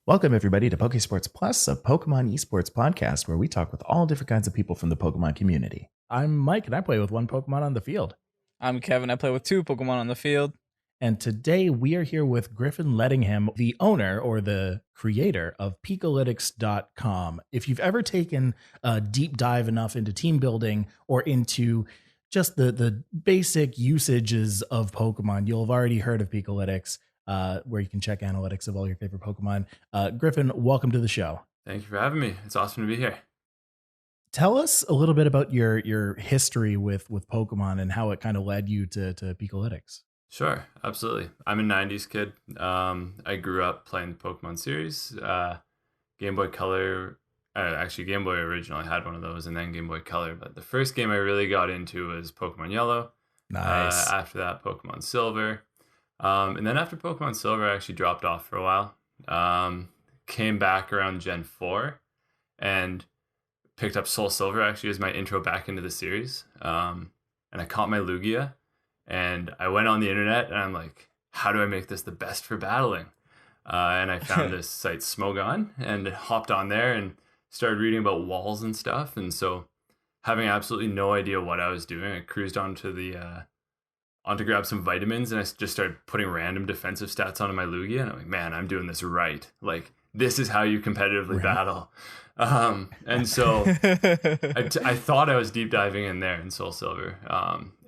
Welcome, everybody, to Pokésports Plus, a Pokemon esports podcast where we talk with all different kinds of people from the Pokemon community. I'm Mike, and I play with one Pokemon on the field. I'm Kevin. I play with two Pokemon on the field. And today we are here with Griffin Ledingham, the owner or the creator of Pikalytics.com. If you've ever taken a deep dive enough into team building or into just the basic usages of Pokemon, you'll have already heard of Pikalytics, where you can check analytics of all your favorite Pokemon. Griffin, welcome to the show. Thank you for having me. It's awesome to be here. Tell us a little bit about your history with Pokemon and how it kind of led you to Pikalytics. Sure, absolutely. I'm a 90s kid. I grew up playing the Pokemon series. Game Boy Color, actually Game Boy Original, I had one of those, and then Game Boy Color. But the first game I really got into was Pokemon Yellow. Nice. After that, Pokemon Silver. And then after Pokemon Silver, I actually dropped off for a while. Came back around Gen 4 and picked up Soul Silver actually as my intro back into the series. And I caught my Lugia. And I went on the internet and I'm like, how do I make this the best for battling? And I found this site Smogon and hopped on there and started reading about walls and stuff. And so having absolutely no idea what I was doing, I cruised onto to grab some vitamins, and I just started putting random defensive stats onto my Lugia. And I'm like, man, I'm doing this right. Like, this is how you competitively battle. And so I thought I was deep diving in there in Soul Silver,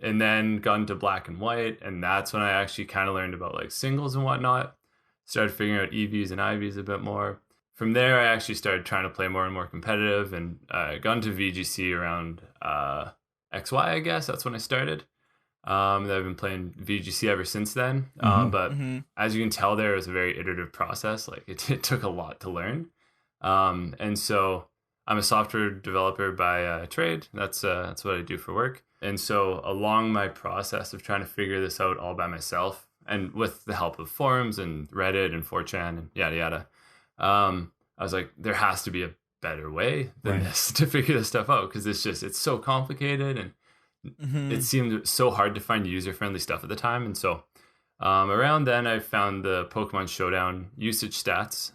and then got into Black and White, and that's when I actually kind of learned about like singles and whatnot. Started figuring out EVs and IVs a bit more. From there, I actually started trying to play more and more competitive, and got into VGC around XY, I guess. That's when I started. I've been playing VGC ever since then. But as you can tell, there was a very iterative process. Like it took a lot to learn. And so I'm a software developer by trade. That's what I do for work. And so along my process of trying to figure this out all by myself, and with the help of forums and Reddit and 4chan and yada yada, I was like, there has to be a better way than this to figure this stuff out, because it's so complicated, and it seemed so hard to find user-friendly stuff at the time. And so around then I found the Pokemon Showdown usage stats,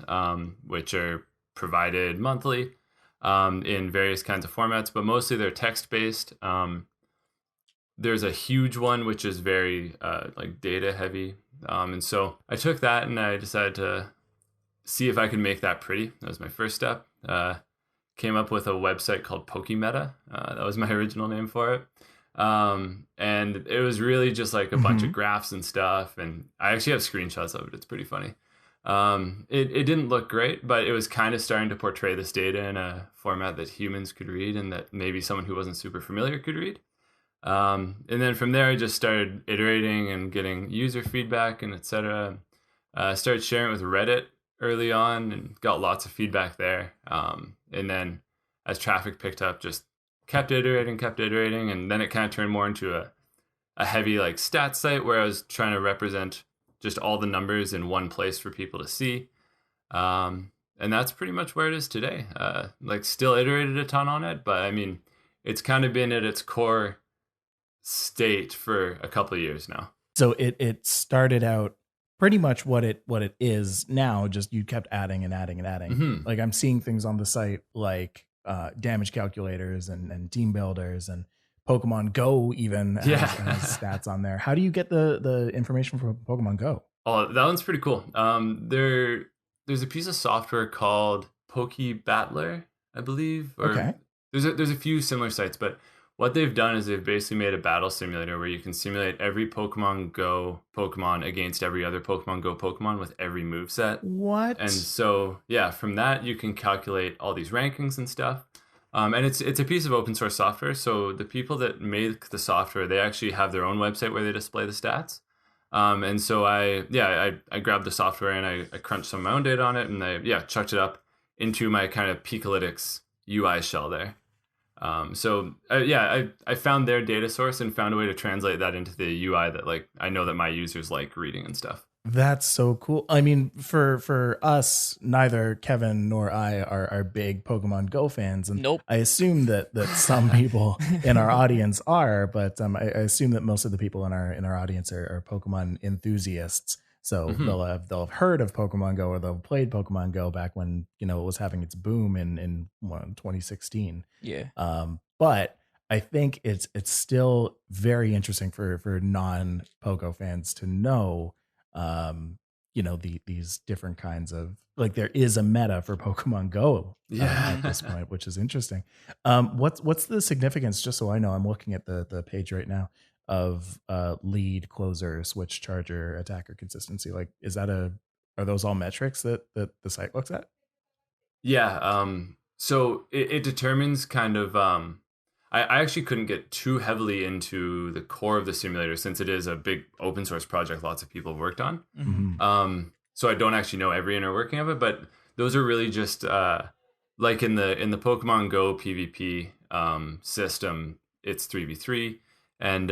which are provided monthly in various kinds of formats, but mostly they're text-based. There's a huge one which is very like data heavy, and so I took that and I decided to see if I could make that pretty. That was my first step. Came up with a website called Pokemeta. That was my original name for it. And it was really just like a bunch of graphs and stuff, and I actually have screenshots of it. It's pretty funny. It didn't look great, but it was kind of starting to portray this data in a format that humans could read, and that maybe someone who wasn't super familiar could read. And then from there, I just started iterating and getting user feedback and etc. Started sharing it with Reddit early on and got lots of feedback there. And then as traffic picked up, just kept iterating. And then it kind of turned more into a heavy like stats site where I was trying to represent just all the numbers in one place for people to see. And that's pretty much where it is today. Like still iterated a ton on it, but I mean, it's kind of been at its core state for a couple of years now. So it started out pretty much what it is now, just you kept adding and adding and adding. Like I'm seeing things on the site like damage calculators and team builders and Pokemon Go even has stats on there. How do you get the information from Pokemon Go? Oh, that one's pretty cool. There's a piece of software called Pokebattler, I believe. Or there's a few similar sites, but what they've done is they've basically made a battle simulator where you can simulate every Pokemon Go Pokemon against every other Pokemon Go Pokemon with every moveset. What? And so, yeah, from that, you can calculate all these rankings and stuff. And it's a piece of open source software. So the people that make the software, they actually have their own website where they display the stats. And so I grabbed the software and I crunched some of my own data on it, and I chucked it up into my kind of Pikalytics UI shell there. I found their data source and found a way to translate that into the UI that like I know that my users like reading and stuff. That's so cool. I mean, for us, neither Kevin nor I are big Pokemon Go fans, and I assume that some people in our audience are, but I assume that most of the people in our audience are Pokemon enthusiasts. So Mhm. they'll have heard of Pokemon Go, or they'll have played Pokemon Go back when, it was having its boom in 2016. Yeah. But I think it's still very interesting for non Pogo fans to know, these different kinds of, like, there is a meta for Pokemon Go Yeah. at this point, which is interesting. What's the significance? Just so I know, I'm looking at the page right now of lead, closer, switch, charger, attacker consistency. Like, are those all metrics that the site looks at? Yeah. So it determines kind of. I actually couldn't get too heavily into the core of the simulator since it is a big open source project lots of people have worked on. Mhm. So I don't actually know every inner working of it, but those are really just like in the Pokemon Go PvP system, it's 3v3, and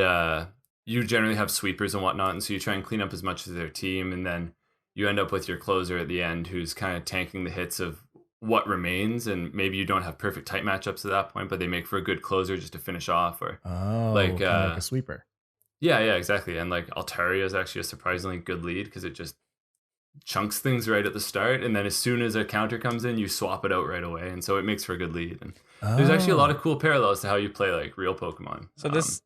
you generally have sweepers and whatnot, and so you try and clean up as much as their team, and then you end up with your closer at the end who's kind of tanking the hits of what remains, and maybe you don't have perfect type matchups at that point, but they make for a good closer just to finish off, or Oh, like kind of like a sweeper. yeah, exactly. And like Altaria is actually a surprisingly good lead because it just chunks things right at the start, and then as soon as a counter comes in, you swap it out right away, and so it makes for a good lead. And there's actually a lot of cool parallels to how you play like real Pokemon. So this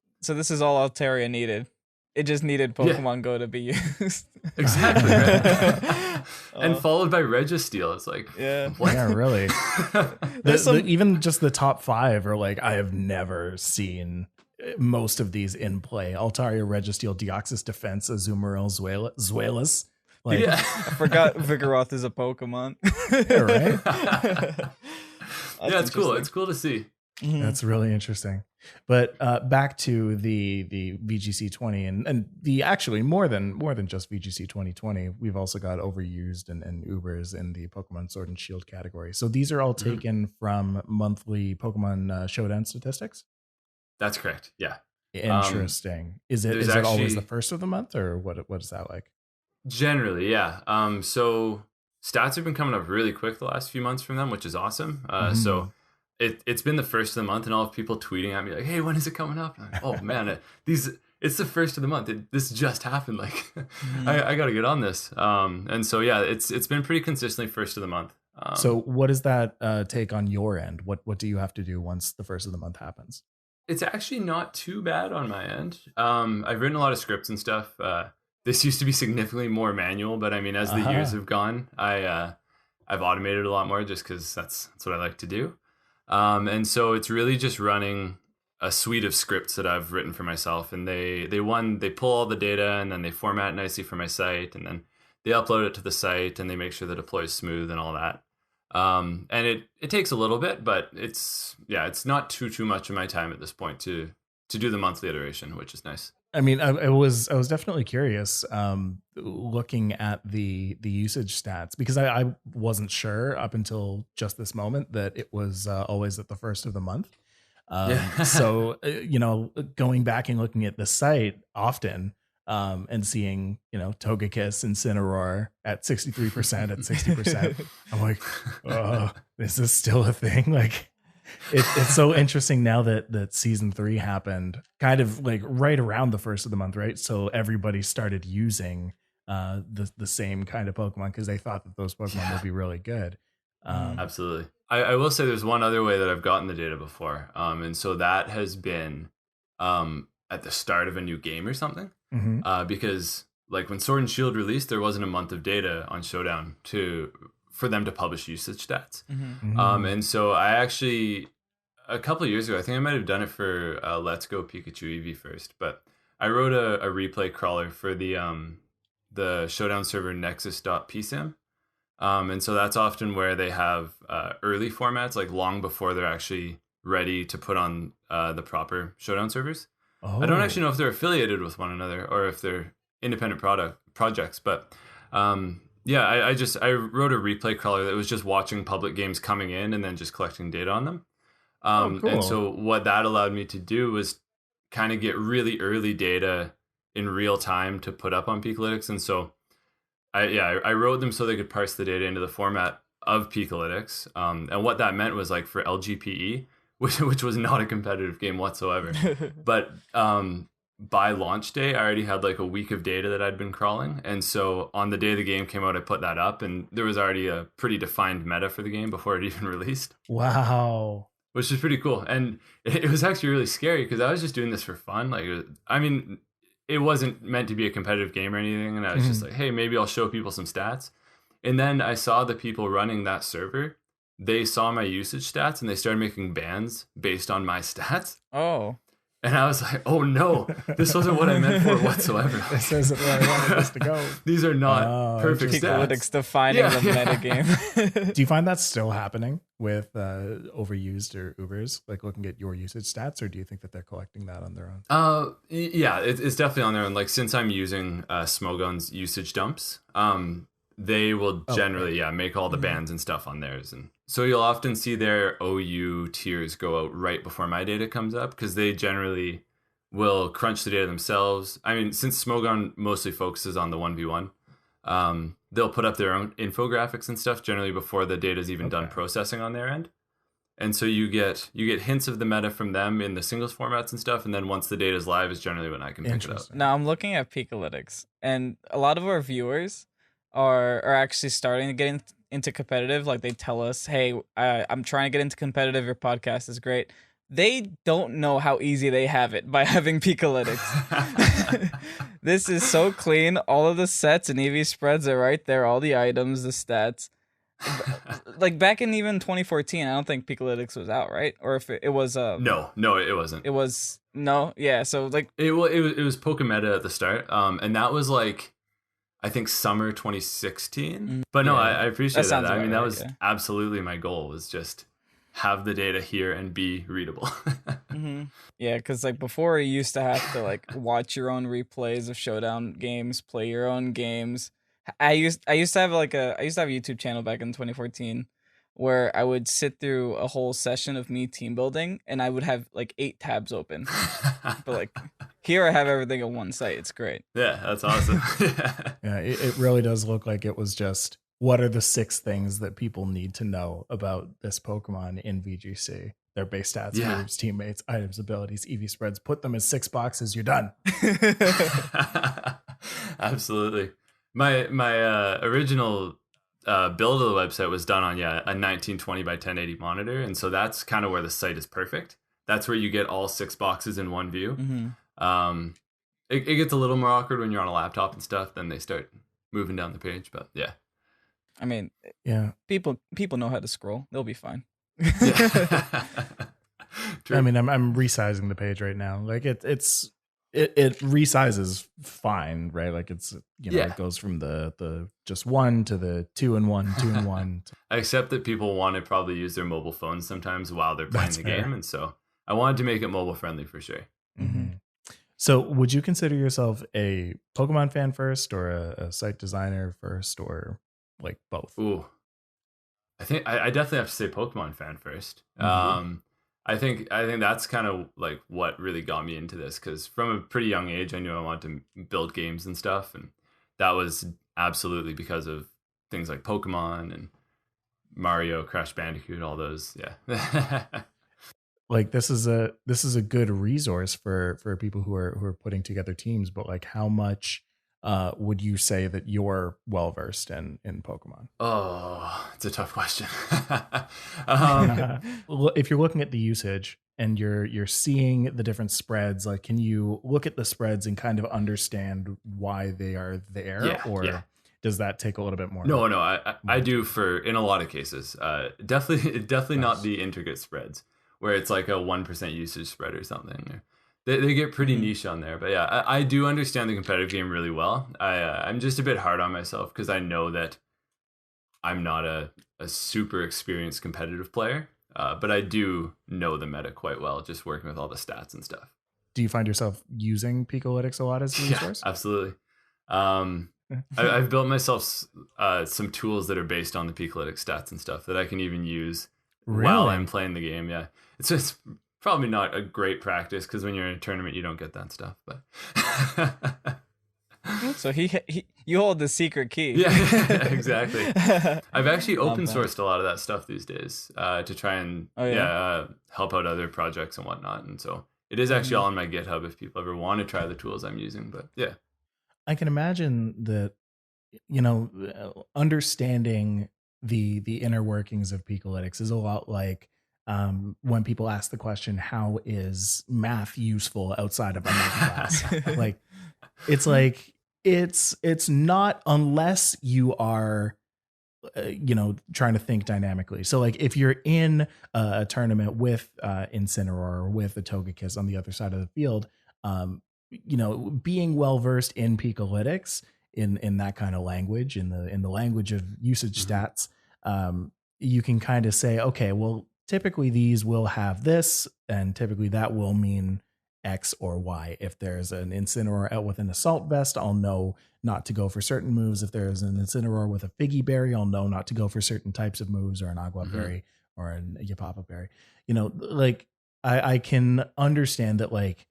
is all Altaria needed. It just needed Pokemon Go to be used. Exactly, right? And followed by Registeel. It's like, what? Yeah, really. Even just the top 5 are like, I have never seen most of these in play. Altaria, Registeel, Deoxys Defense, Azumarill, Zweilous. Like, I forgot Vigoroth is a Pokemon. yeah, right? Yeah, it's cool. It's cool to see. Mhm. That's really interesting. But back to the VGC 20 and the actually more than just VGC 2020, we've also got overused and Ubers in the Pokemon Sword and Shield category. So these are all taken from monthly Pokemon Showdown statistics. That's correct. Yeah. Interesting. Is it always the first of the month, or what is that like? Generally, yeah. So stats have been coming up really quick the last few months from them, which is awesome. So it's been the first of the month, and all of people tweeting at me like, "Hey, when is it coming up?" And I'm like, oh man, it's the first of the month. This just happened. Like, I got to get on this. And so yeah, it's been pretty consistently first of the month. So what does that take on your end? What do you have to do once the first of the month happens? It's actually not too bad on my end. I've written a lot of scripts and stuff. This used to be significantly more manual, but I mean, as the years have gone, I've automated a lot more just because that's what I like to do. And so it's really just running a suite of scripts that I've written for myself, and they pull all the data and then they format it nicely for my site, and then they upload it to the site and they make sure the deploy is smooth and all that. And it takes a little bit, but it's not too much of my time at this point to do the monthly iteration, which is nice. I mean, I was definitely curious looking at the usage stats, because I wasn't sure up until just this moment that it was always at the first of the month. So, going back and looking at the site often and seeing, Togekiss and Incineroar at 63%, at 60%, I'm like, oh, is this still a thing? Like, it's so interesting now that season 3 happened kind of like right around the first of the month, right? So everybody started using the same kind of Pokemon because they thought that those Pokemon would be really good. Absolutely. I will say there's one other way that I've gotten the data before. And so that has been at the start of a new game or something. Because like when Sword and Shield released, there wasn't a month of data on Showdown for them to publish usage stats. And so I actually, a couple of years ago, I think I might have done it for Let's Go Pikachu Eevee first, but I wrote a replay crawler for the Showdown server nexus.psim. And so that's often where they have early formats, like long before they're actually ready to put on the proper Showdown servers. I don't actually know if they're affiliated with one another or if they're independent projects, but I wrote a replay crawler that was just watching public games coming in and then just collecting data on them. Cool. And so what that allowed me to do was kind of get really early data in real time to put up on Pikalytics. And so I wrote them so they could parse the data into the format of Pikalytics. And what that meant was like for LGPE, which was not a competitive game whatsoever. But by launch day, I already had like a week of data that I'd been crawling. And so on the day the game came out, I put that up, and there was already a pretty defined meta for the game before it even released. Wow. Which is pretty cool. And it was actually really scary because I was just doing this for fun. Like, it wasn't meant to be a competitive game or anything. And I was just like, hey, maybe I'll show people some stats. And then I saw the people running that server, they saw my usage stats and they started making bans based on my stats. Oh. And I was like, oh no, this wasn't what I meant for whatsoever. This isn't where I wanted this to go. These are not perfect stats. Pikalytics defining the metagame. Do you find that still happening with overused or Ubers, like looking at your usage stats, or do you think that they're collecting that on their own? Yeah, it's definitely on their own. Like, since I'm using Smogon's usage dumps, they will generally make all the bans and stuff on theirs, and so you'll often see their OU tiers go out right before my data comes up because they generally will crunch the data themselves. I mean, since Smogon mostly focuses on the 1v1, they'll put up their own infographics and stuff generally before the data is even done processing on their end. And so you get hints of the meta from them in the singles formats and stuff, and then once the data is live is generally when I can pick it up. Now I'm looking at Pikalytics, and a lot of our viewers are actually starting to get into competitive. Like, they tell us, hey, I'm trying to get into competitive, your podcast is great. They don't know how easy they have it by having Pikalytics. This is so clean. All of the sets and EV spreads are right there, all the items, the stats. Like, back in even 2014, I don't think Pikalytics was out, right? Or if it was no, it wasn't. It was so like it was Pokemeta at the start, and that was like, I think summer 2016. But no, I appreciate that. I mean, that was absolutely my goal, was just have the data here and be readable. Yeah, because like before, you used to have to like watch your own replays of Showdown games, play your own games. I used to have a YouTube channel back in 2014 where I would sit through a whole session of me team building, and I would have like 8 tabs open. But like here, I have everything on one site. It's great. Yeah, that's awesome. Yeah, it really does look like it was just, what are the 6 things that people need to know about this Pokemon in VGC? Their base stats, moves, teammates, items, abilities, EV spreads. Put them in 6 boxes. You're done. Absolutely. My original build of the website was done on a 1920 by 1080 monitor, and so that's kind of where the site is perfect. That's where you get all 6 boxes in one view. It gets a little more awkward when you're on a laptop and stuff. Then they start moving down the page, but yeah. I mean, people know how to scroll. They'll be fine. I mean, I'm resizing the page right now. Like it resizes fine, right? Like it's it goes from the just 1 to the 2 and 1, 2 and 1. I accept that people want to probably use their mobile phones sometimes while they're playing game, and so I wanted to make it mobile friendly for sure. So would you consider yourself a Pokemon fan first, or a site designer first, or like both? Ooh, I think I definitely have to say Pokemon fan first. I think that's kind of like what really got me into this, because from a pretty young age, I knew I wanted to build games and stuff, and that was absolutely because of things like Pokemon and Mario, Crash Bandicoot, all those. Yeah. Like this is a good resource for people who are putting together teams, but like how much would you say that you're well versed in Pokemon? Oh, it's a tough question. If you're looking at the usage and you're seeing the different spreads, like can you look at the spreads and kind of understand why they are there, does that take a little bit more? No, I do in a lot of cases. Definitely not the intricate spreads where it's like a 1% usage spread or something. They get pretty niche on there, but yeah, I do understand the competitive game really well. I'm just a bit hard on myself because I know that I'm not a super experienced competitive player, but I do know the meta quite well, just working with all the stats and stuff. Do you find yourself using Pikalytics a lot as a resource? Yeah, absolutely. I've built myself some tools that are based on the Pikalytics stats and stuff that I can even use while I'm playing the game. Yeah, it's just probably not a great practice because when you're in a tournament, you don't get that stuff. But so you hold the secret key. Yeah, exactly. I've actually open sourced a lot of that stuff these days to try and help out other projects and whatnot. And so It is actually all on my GitHub if people ever want to try the tools I'm using. But yeah, I can imagine that, understanding the inner workings of Pikalytics is a lot like when people ask the question, how is math useful outside of a math class? Like it's not, unless you are trying to think dynamically. So like if you're in a tournament with Incineroar or with a Togekiss on the other side of the field, being well versed in Pikalytics, in that kind of language, in the language of usage stats, you can kind of say, okay, well, typically these will have this, and typically that will mean X or Y. If there's an Incineroar out with an Assault Vest, I'll know not to go for certain moves. If there's an Incineroar with a Figgy Berry, I'll know not to go for certain types of moves, or an Agua Berry or an Yapapa Berry. I can understand that, like,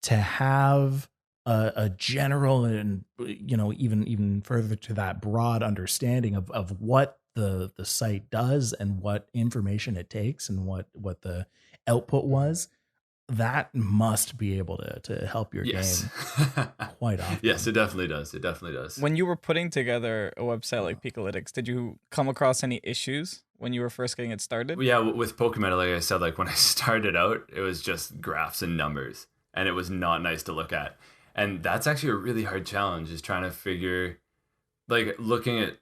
to have a general and, even further to that, broad understanding of what the site does and what information it takes and what the output was, that must be able to help your game quite often. Yes, it definitely does. It definitely does. When you were putting together a website like Pikalytics, did you come across any issues when you were first getting it started? Yeah, with Pokemon, like I said, like when I started out, it was just graphs and numbers, and it was not nice to look at. And that's actually a really hard challenge, is trying to figure, like, looking at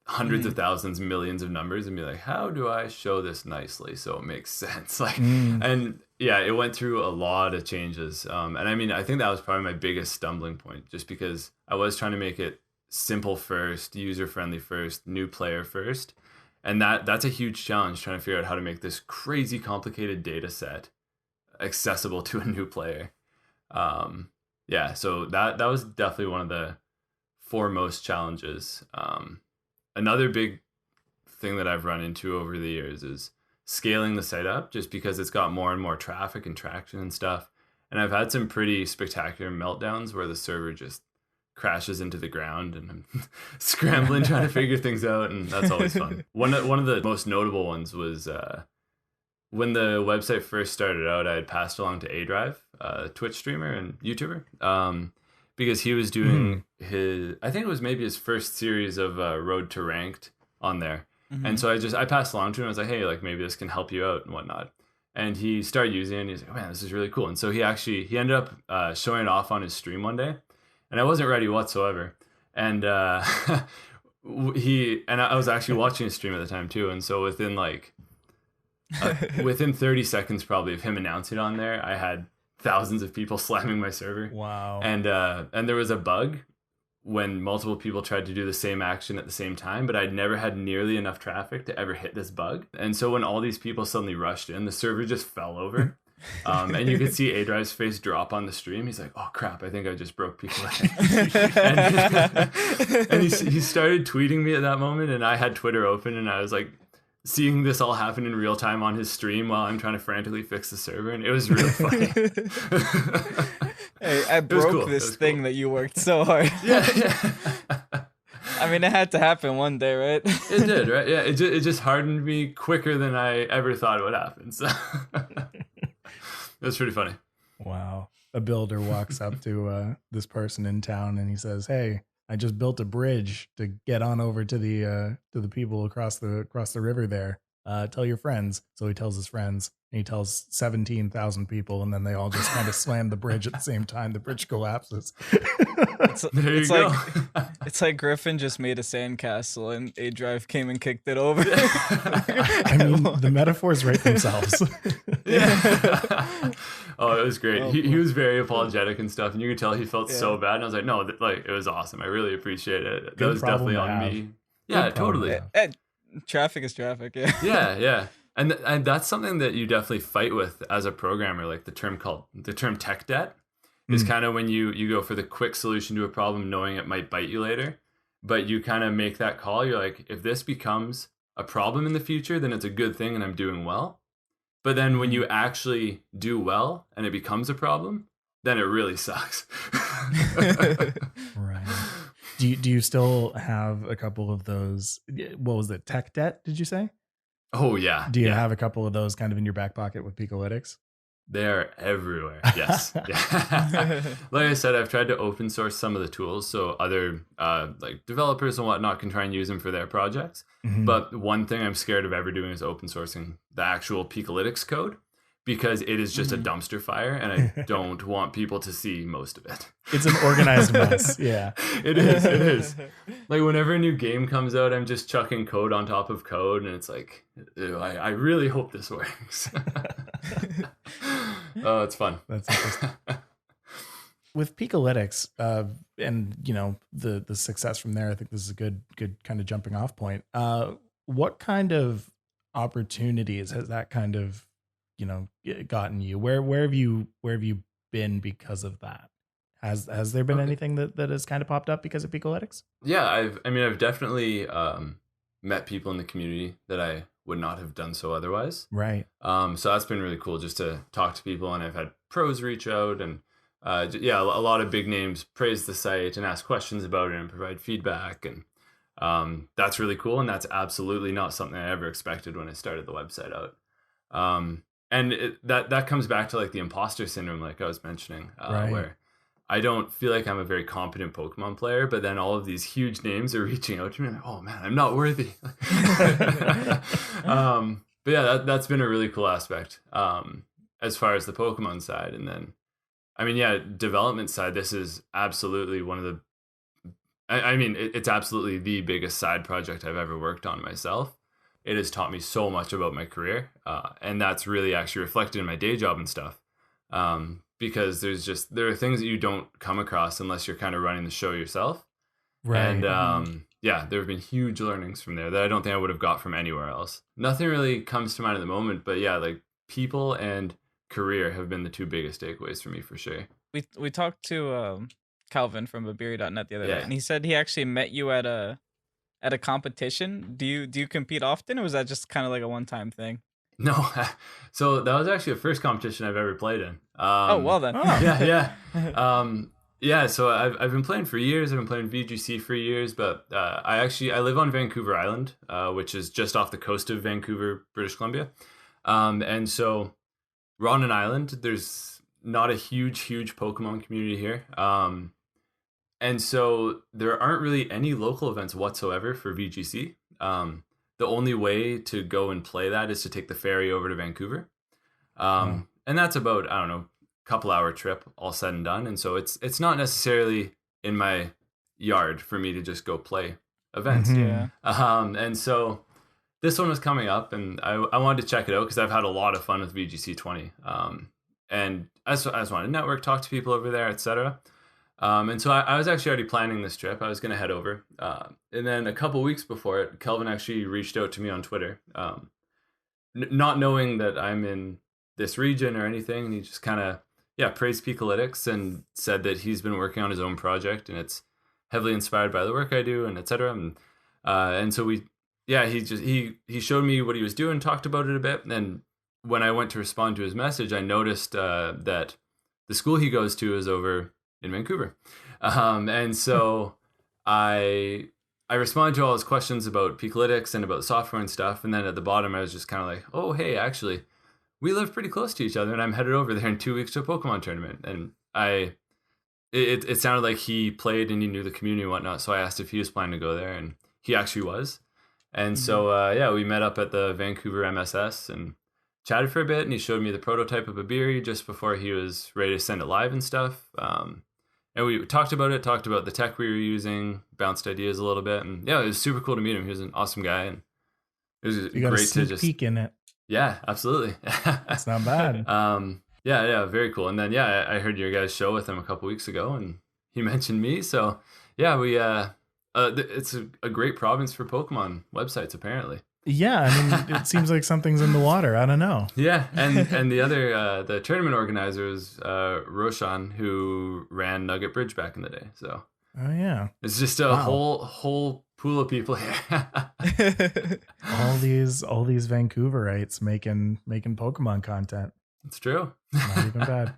hundreds of thousands, millions of numbers and be like, how do I show this nicely so it makes sense? Like, and yeah, it went through a lot of changes. And I mean, I think that was probably my biggest stumbling point, just because I was trying to make it simple first, user-friendly first, new player first. And that's a huge challenge, trying to figure out how to make this crazy complicated data set accessible to a new player. Yeah, so that was definitely one of the foremost challenges. Another big thing that I've run into over the years is scaling the site up, just because it's got more and more traffic and traction and stuff. And I've had some pretty spectacular meltdowns where the server just crashes into the ground and I'm scrambling trying to figure things out, and that's always fun. One of the most notable ones was when the website first started out, I had passed along to A-Drive, a Twitch streamer and YouTuber, because he was doing I think it was maybe his first series of Road to Ranked on there. And so I passed along to him. I was like, hey, like, maybe this can help you out and whatnot. And he started using it, and he's like, oh, man, this is really cool. And so he ended up showing it off on his stream one day, and I wasn't ready whatsoever. And I was actually watching his stream at the time too. And so within within 30 seconds probably of him announcing it on there, I had thousands of people slamming my server. Wow. And there was a bug when multiple people tried to do the same action at the same time, but I'd never had nearly enough traffic to ever hit this bug. And so when all these people suddenly rushed in, the server just fell over. And you could see A-Drive's face drop on the stream. He's like, oh crap, I think I just broke people. and he started tweeting me at that moment, and I had Twitter open, and I was like seeing this all happen in real time on his stream while I'm trying to frantically fix the server, and it was really funny. Hey, I broke this thing that you worked so hard. Yeah. I mean, it had to happen one day, right? It did, right? Yeah, it just hardened me quicker than I ever thought it would happen. So it was pretty funny. Wow. A builder walks up to this person in town, and he says, hey, I just built a bridge to get on over to the people across the river there. Tell your friends. So he tells his friends, and he tells 17,000 people, and then they all just kind of slam the bridge at the same time. The bridge collapses. It's like Griffin just made a sandcastle and A-Drive came and kicked it over. I mean, the metaphors write themselves. Yeah. Oh, it was great. He was very apologetic and stuff, and you could tell he felt so bad. And I was like, no, like, it was awesome. I really appreciate it. That was definitely on me. Yeah, totally. Traffic is traffic. Yeah. Yeah. And that's something that you definitely fight with as a programmer. Like the term tech debt is kind of when you go for the quick solution to a problem, knowing it might bite you later, but you kind of make that call. You're like, if this becomes a problem in the future, then it's a good thing and I'm doing well. But then when you actually do well and it becomes a problem, then it really sucks. Right. Do you still have a couple of those? What was it? Tech debt, did you say? Oh, yeah. Do you have a couple of those kind of in your back pocket with Pikalytics? They are everywhere. Yes. Yeah. Like I said, I've tried to open source some of the tools so other like developers and whatnot can try and use them for their projects. Mhm. But one thing I'm scared of ever doing is open sourcing the actual Pikalytics code, because it is just a dumpster fire and I don't want people to see most of it. It's an organized mess. Yeah. It is. Like whenever a new game comes out, I'm just chucking code on top of code and it's like, ew, I really hope this works. Oh, it's fun. That's interesting. With Pikalytics, and you know the success from there, I think this is a good kind of jumping off point. What kind of opportunities has that kind of, you know, gotten you? Where have you been because of that? Has there been anything that has kind of popped up because of Pikalytics? Yeah, I've definitely met people in the community that I would not have done so otherwise. Right. So that's been really cool just to talk to people, and I've had pros reach out, and a lot of big names praise the site and ask questions about it and provide feedback, and that's really cool, and that's absolutely not something I ever expected when I started the website out. And that comes back to like the imposter syndrome, like I was mentioning, Right. where I don't feel like I'm a very competent Pokemon player, but then all of these huge names are reaching out to me, and like, oh man, I'm not worthy. But yeah, that's been a really cool aspect as far as the Pokemon side. And then, I mean, yeah, development side, this is absolutely one of the, it's absolutely the biggest side project I've ever worked on myself. It has taught me so much about my career, and that's really actually reflected in my day job and stuff. Because there are things that you don't come across unless you're kind of running the show yourself. Right. And there have been huge learnings from there that I don't think I would have got from anywhere else. Nothing really comes to mind at the moment, but yeah, like people and career have been the two biggest takeaways for me for sure. We talked to Calvin from Babiri.net the other Yeah. day, and he said he actually met you at a competition. Do you compete often, or was that just kind of like a one-time thing? No, so that was actually the first competition I've ever played in. Oh, well then. Yeah. So I've been playing for years. I've been playing VGC for years, but I live on Vancouver Island, which is just off the coast of Vancouver, British Columbia. And so we're on an island. There's not a huge Pokemon community here. And so there aren't really any local events whatsoever for VGC. The only way to go and play that is to take the ferry over to Vancouver. And that's about, I don't know, couple hour trip all said and done. And so it's not necessarily in my yard for me to just go play events. Mhm. Yeah. And so this one was coming up, and I wanted to check it out because I've had a lot of fun with VGC 20. And I just wanted to network, talk to people over there, etc. And so I was actually already planning this trip. I was going to head over. And then a couple weeks before it, Kelvin actually reached out to me on Twitter, not knowing that I'm in this region or anything. And he just kind of, praised Pikalytics and said that he's been working on his own project and it's heavily inspired by the work I do, and et cetera. And so he showed me what he was doing, talked about it a bit. And when I went to respond to his message, I noticed that the school he goes to is over in Vancouver. And so I responded to all his questions about Pikalytics and about software and stuff. And then at the bottom, I was just kind of like, oh, hey, actually, we live pretty close to each other, and I'm headed over there in 2 weeks to a Pokemon tournament. And it sounded like he played and he knew the community and whatnot. So I asked if he was planning to go there, and he actually was. And so, we met up at the Vancouver MSS and chatted for a bit, and he showed me the prototype of Babiri just before he was ready to send it live and stuff. And we talked about the tech we were using, bounced ideas a little bit. And yeah, it was super cool to meet him. He was an awesome guy, and it was You got great a sneak to just peek in it. Yeah, absolutely. That's not bad. Yeah, very cool. And then I heard your guys' show with him a couple weeks ago, and he mentioned me. So yeah, we it's a great province for Pokemon websites apparently. Yeah, I mean, it seems like something's in the water. I don't know. Yeah, and the other the tournament organizer is Roshan, who ran Nugget Bridge back in the day. So Oh yeah, it's just a whole pool of people here. all these Vancouverites making Pokemon content. It's true. Not even bad.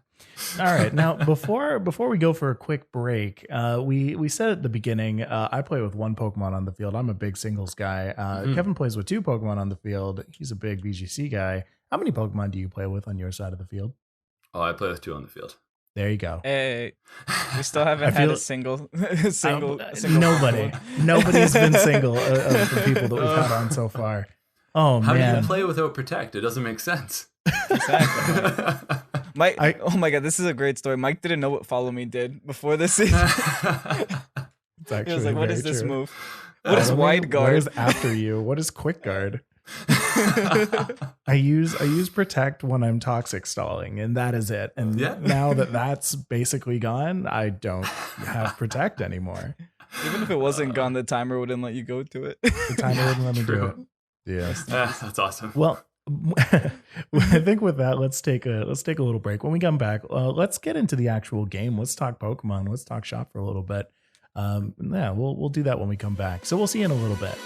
All right, now before we go for a quick break, we said at the beginning, I play with one Pokemon on the field. I'm a big singles guy. Kevin plays with two Pokemon on the field. He's a big VGC guy. How many Pokemon do you play with on your side of the field? Oh, I play with 2 on the field. There you go. Hey, we still haven't had a single. Nobody's been single of the people that we've had on so far. Oh, How man. do you play without protect? It doesn't make sense. Exactly. Mike, oh my god, this is a great story. Mike didn't know what Follow Me did before this season. It's actually He was like, "What is this true. move? What is wide guard? What is after you? What is quick guard?" I use protect when I'm toxic stalling, and that is it. And now that that's basically gone, I don't have protect anymore. Even if it wasn't gone, the timer wouldn't let you go to it. The timer wouldn't let me do it. Yes, that's awesome. Well, I think with that, let's take a little break. When we come back, let's get into the actual game. Let's talk Pokemon. Let's talk shop for a little bit. Yeah, we'll do that when we come back. So we'll see you in a little bit.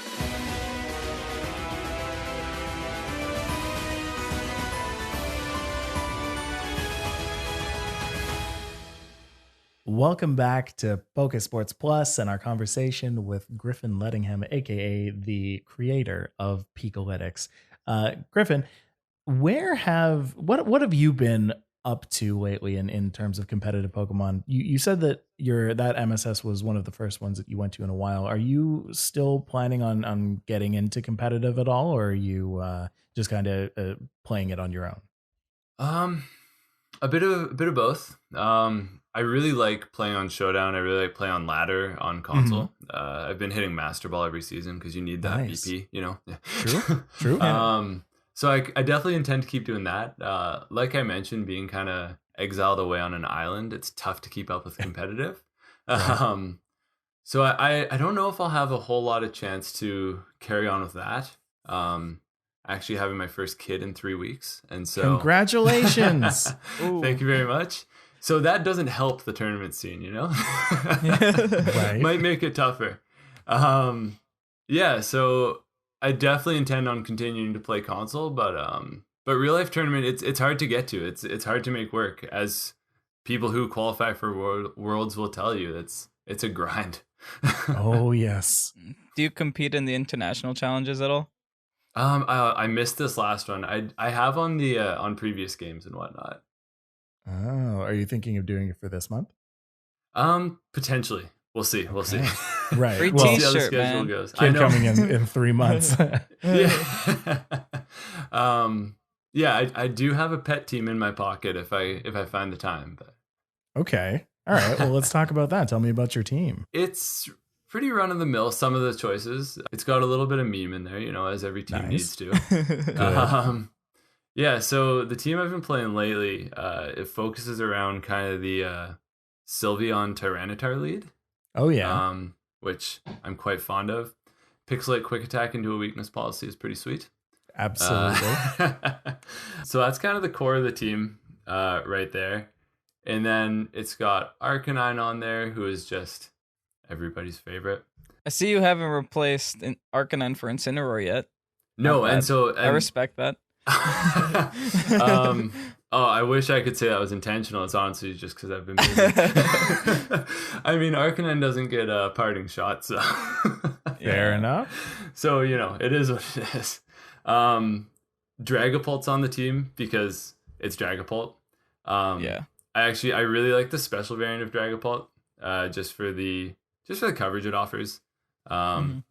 Welcome back to Pokésports Plus and our conversation with Griffin Ledingham, aka the creator of Pikalytics. Griffin, what have you been up to lately in terms of competitive Pokemon? You said that that MSS was one of the first ones that you went to in a while. Are you still planning on getting into competitive at all, or are you just kind of playing it on your own? A bit of both. I really like playing on Showdown. I really like playing on ladder on console. Mm-hmm. I've been hitting Master Ball every season because you need that BP, you know. True. So I definitely intend to keep doing that. Like I mentioned, being kind of exiled away on an island, it's tough to keep up with competitive. Right. So I don't know if I'll have a whole lot of chance to carry on with that. Actually having my first kid in 3 weeks. And so congratulations. Thank you very much. So that doesn't help the tournament scene, you know? Right. Might make it tougher. So I definitely intend on continuing to play console, but real life tournament, it's hard to get to. It's hard to make work. As people who qualify for worlds will tell you, it's a grind. Oh yes. Do you compete in the international challenges at all? I missed this last one. I have on the on previous games and whatnot. Oh, are you thinking of doing it for this month? Potentially. We'll see. We'll see. Right. Free well, t-shirt, see how the schedule man. goes. Kid coming in 3 months. Yeah. I do have a pet team in my pocket if I find the time. But okay. All right. Well, let's talk about that. Tell me about your team. It's pretty run of the mill. Some of the choices. It's got a little bit of meme in there, you know, as every team needs to. Yeah, so the team I've been playing lately, it focuses around kind of the Sylveon Tyranitar lead. Oh, yeah. Which I'm quite fond of. Pixelate Quick Attack into a weakness policy is pretty sweet. Absolutely. So that's kind of the core of the team right there. And then it's got Arcanine on there, who is just everybody's favorite. I see you haven't replaced Arcanine for Incineroar yet. No, and I respect that. I wish I could say that was intentional. It's honestly just because I've been busy. I mean, Arcanine doesn't get a parting shot, so fair enough. So, you know, it is what it is. Dragapult's on the team because it's Dragapult. I really like the special variant of Dragapult, just for the coverage it offers. I'm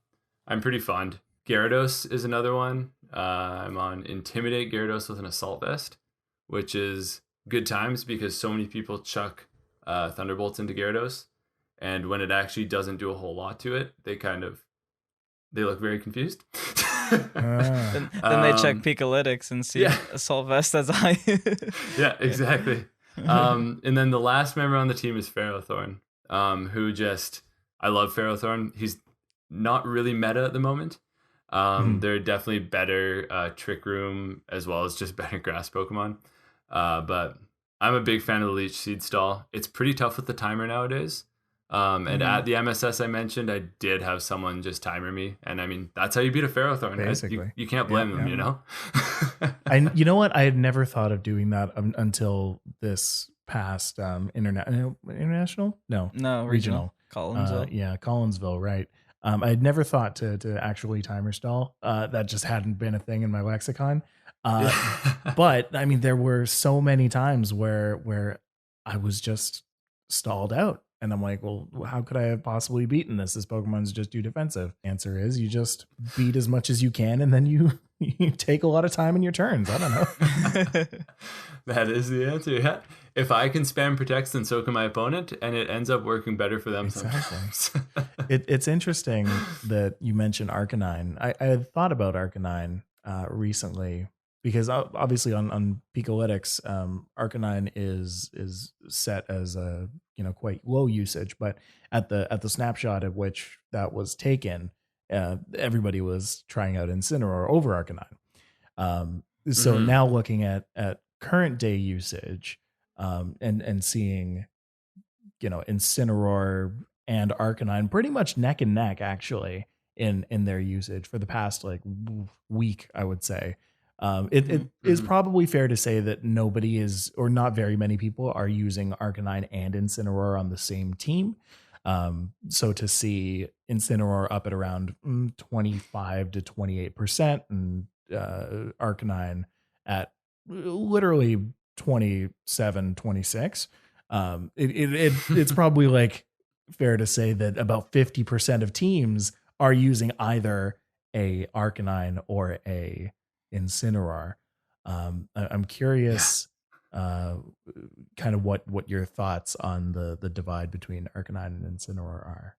pretty fond. Gyarados is another one. I'm on Intimidate Gyarados with an Assault Vest, which is good times because so many people chuck Thunderbolts into Gyarados, and when it actually doesn't do a whole lot to it, they look very confused. Then they check Pikalytics and see Assault Vest as high. Yeah, exactly. And then the last member on the team is Ferrothorn, who I love Ferrothorn. He's not really meta at the moment. They're definitely better Trick Room as well as just better grass Pokemon. But I'm a big fan of the Leech Seed Stall. It's pretty tough with the timer nowadays. And at the MSS I mentioned, I did have someone just timer me. And I mean, that's how you beat a Ferrothorn. Basically. You can't blame them, you know? You know what? I had never thought of doing that until this past international? No, regional. Collinsville. Collinsville, right. I had never thought to actually timer stall. That just hadn't been a thing in my lexicon. But I mean, there were so many times where I was just stalled out. And I'm like, well, how could I have possibly beaten this? This Pokemon's just too defensive. Answer is you just beat as much as you can, and then you take a lot of time in your turns. I don't know. That is the answer. Yeah. If I can spam protects, then so can my opponent, and it ends up working better for them sometimes. It's interesting that you mentioned Arcanine. I had thought about Arcanine recently, because obviously on Pikalytics, Arcanine is set as a quite low usage, but at the snapshot at which that was taken, everybody was trying out Incineroar over Arcanine. So now looking at current day usage, and seeing Incineroar and Arcanine pretty much neck and neck actually in their usage for the past like week, I would say. It is probably fair to say that nobody is, or not very many people are using Arcanine and Incineroar on the same team. So to see Incineroar up at around 25 to 28% and Arcanine at literally 27, 26, it's probably like fair to say that about 50% of teams are using either a Arcanine or a Incineroar. I'm curious, kind of what your thoughts on the divide between Arcanine and Incineroar are.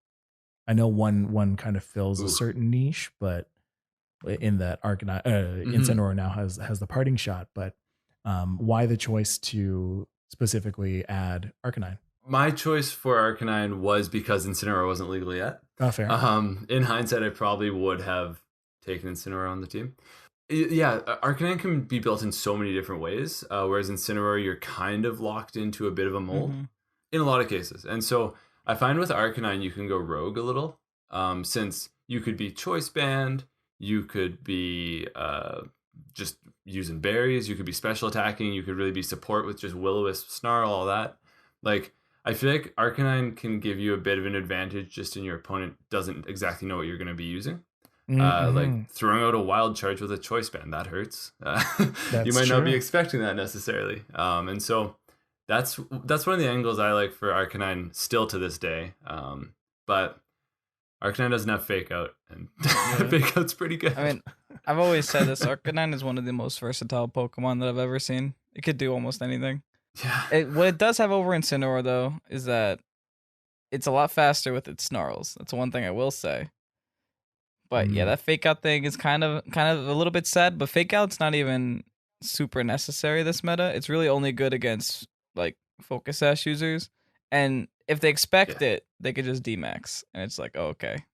I know one kind of fills a certain niche, but in that Arcanine, Incineroar now has the parting shot. But why the choice to specifically add Arcanine? My choice for Arcanine was because Incineroar wasn't legal yet. Oh, fair. In hindsight, I probably would have taken Incineroar on the team. Yeah, Arcanine can be built in so many different ways, whereas Incineroar, you're kind of locked into a bit of a mold in a lot of cases. And so I find with Arcanine, you can go rogue a little, since you could be choice banned, you could be just using berries, you could be special attacking, you could really be support with just Will-O-Wisp, Snarl, all that. Like, I feel like Arcanine can give you a bit of an advantage just in your opponent doesn't exactly know what you're going to be using. Like throwing out a wild charge with a choice band, that hurts. You might not be expecting that necessarily. And so that's one of the angles I like for Arcanine still to this day. But Arcanine doesn't have Fake Out, and Fake Out's pretty good. I mean, I've always said this, Arcanine is one of the most versatile Pokemon that I've ever seen. It could do almost anything. Yeah. What it does have over Incineroar, though, is that it's a lot faster with its snarls. That's one thing I will say. But yeah, that Fake Out thing is kind of a little bit sad, but Fake Out's not even super necessary this meta. It's really only good against like Focus Sash users. And if they expect it, they could just D-Max. And it's like, oh, okay.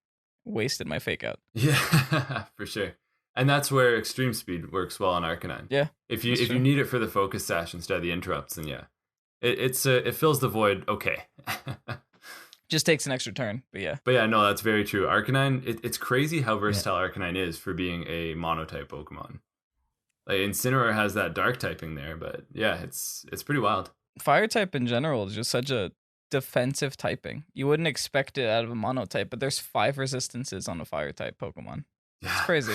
Wasted my Fake Out. Yeah, for sure. And that's where Extreme Speed works well on Arcanine. Yeah. If you need it for the Focus Sash instead of the interrupts, then yeah. It fills the void okay. Just takes an extra turn, but yeah. But yeah, no, that's very true. Arcanine, it's crazy how versatile Arcanine is for being a monotype Pokemon. Like Incineroar has that dark typing there, but yeah, it's pretty wild. Fire type in general is just such a defensive typing. You wouldn't expect it out of a monotype, but there's 5 resistances on a fire type Pokemon. Yeah. It's crazy.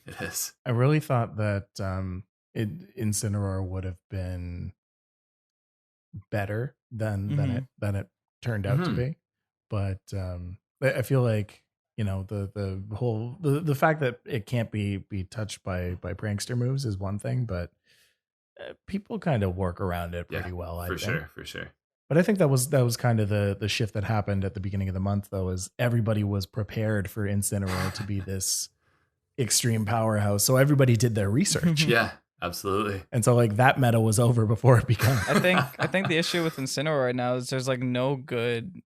It is. I really thought that Incineroar would have been better than it turned out to be, but I feel like the fact that it can't be touched by prankster moves is one thing, but people kind of work around it pretty well. I think. For sure. But I think that was kind of the shift that happened at the beginning of the month, though, is everybody was prepared for Incineroar to be this extreme powerhouse, so everybody did their research. Yeah. Absolutely. And so like that meta was over before it began. I think the issue with Incineroar right now is there's like no good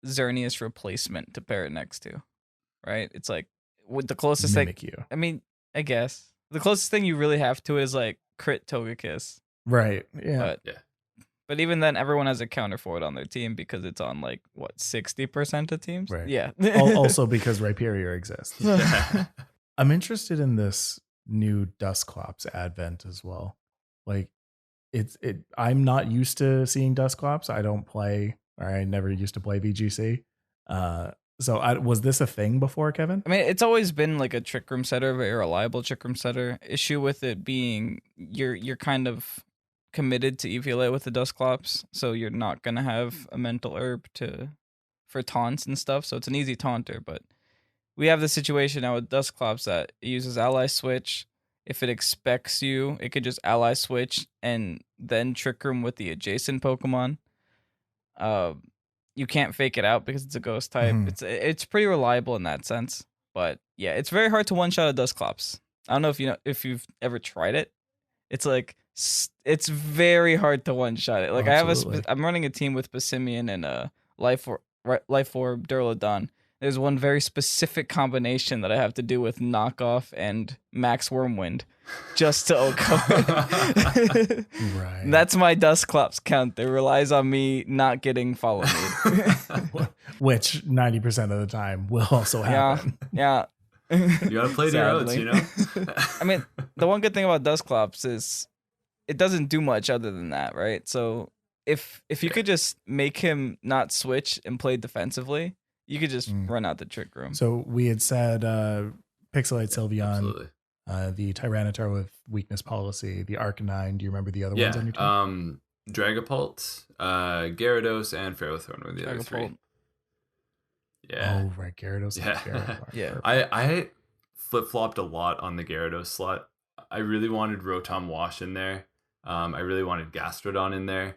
Xerneas replacement to pair it next to. Right? It's like with the closest thing. I mean, I guess. The closest thing you really have to it is like crit Togekiss. Right. Yeah. But even then everyone has a counter for it on their team because it's on like what, 60% of teams? Right. Yeah. Also because Rhyperior exists. I'm interested in this new Dusclops advent as well. Like I'm not used to seeing Dusclops. I don't play, or I never used to play VGC. So was this a thing before, Kevin? I mean, it's always been like a trick room setter, very reliable trick room setter. Issue with it being you're kind of committed to EVLA with the Dusclops, so you're not gonna have a mental herb for taunts and stuff. So it's an easy taunter, but we have the situation now with Dusclops that it uses ally switch. If it expects you, it could just ally switch and then trick room with the adjacent Pokemon. You can't fake it out because it's a ghost type. It's pretty reliable in that sense. But yeah, it's very hard to one shot a Dusclops. I don't know if you've ever tried it. It's like it's very hard to one shot it. Like I'm running a team with Passimian and Life Orb Duraludon. There's one very specific combination that I have to do with Knockoff and Max Wormwind just to OHKO. Right. That's my Dusclops count. It relies on me not getting follow lead. Which 90% of the time will also happen. Yeah. You gotta play the roads, you know? I mean, the one good thing about Dusclops is it doesn't do much other than that, right? So if you could just make him not switch and play defensively, you could just run out the trick room. So we had said Pixelite Sylveon, Absolutely. the Tyranitar with weakness policy, the Arcanine. Do you remember the other ones on your team? Dragapult, Gyarados, and Ferrothorn were the other three. Yeah. Oh, right. Gyarados. Yeah. I flip-flopped a lot on the Gyarados slot. I really wanted Rotom Wash in there. I really wanted Gastrodon in there.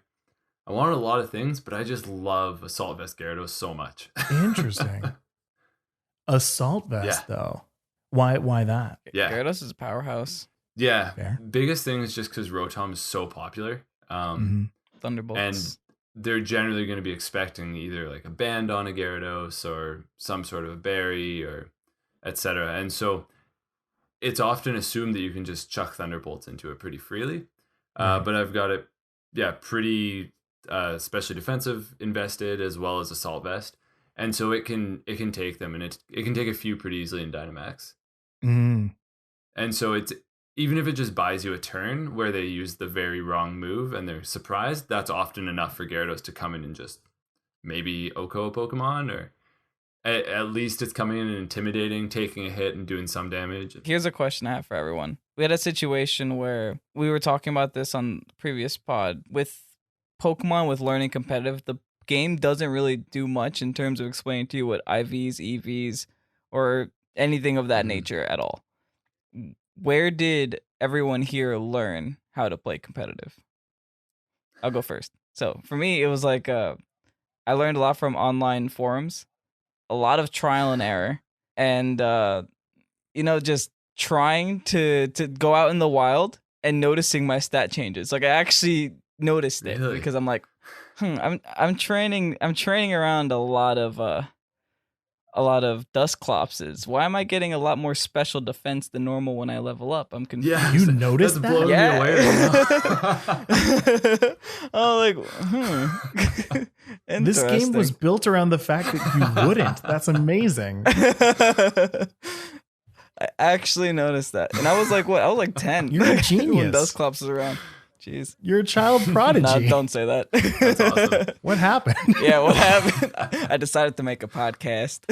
I wanted a lot of things, but I just love Assault Vest Gyarados so much. Interesting. Assault Vest, though. Why that? Yeah. Gyarados is a powerhouse. Yeah. Fair. Biggest thing is just because Rotom is so popular. Thunderbolts. And they're generally going to be expecting either like a band on a Gyarados or some sort of a berry or etc. And so it's often assumed that you can just chuck Thunderbolts into it pretty freely. But I've got it, pretty especially defensive invested as well as Assault Vest. And so it can take them, and it can take a few pretty easily in Dynamax. And so it's, even if it just buys you a turn where they use the very wrong move and they're surprised, that's often enough for Gyarados to come in and just maybe OHKO a Pokemon, or at least it's coming in and intimidating, taking a hit and doing some damage. Here's a question I have for everyone. We had a situation where we were talking about this on the previous pod. With Pokemon, with learning competitive, the game doesn't really do much in terms of explaining to you what IVs, EVs, or anything of that nature at all. Where did everyone here learn how to play competitive? I'll go first. So for me, it was like I learned a lot from online forums, a lot of trial and error, and just trying to go out in the wild and noticing my stat changes. Like I actually noticed it because I'm like, I'm training around a lot of Dusclopses. Why am I getting a lot more special defense than normal when I level up? I'm confused. Yeah, you noticed that? Blowing me away right now. Oh, like, This game was built around the fact that you wouldn't. That's amazing. I actually noticed that, and I was like, what? I was like 10. You're a genius. When Dusclops was around. Jeez. You're a child prodigy. Nah, don't say that. That's awesome. What happened? Yeah, what happened? I decided to make a podcast.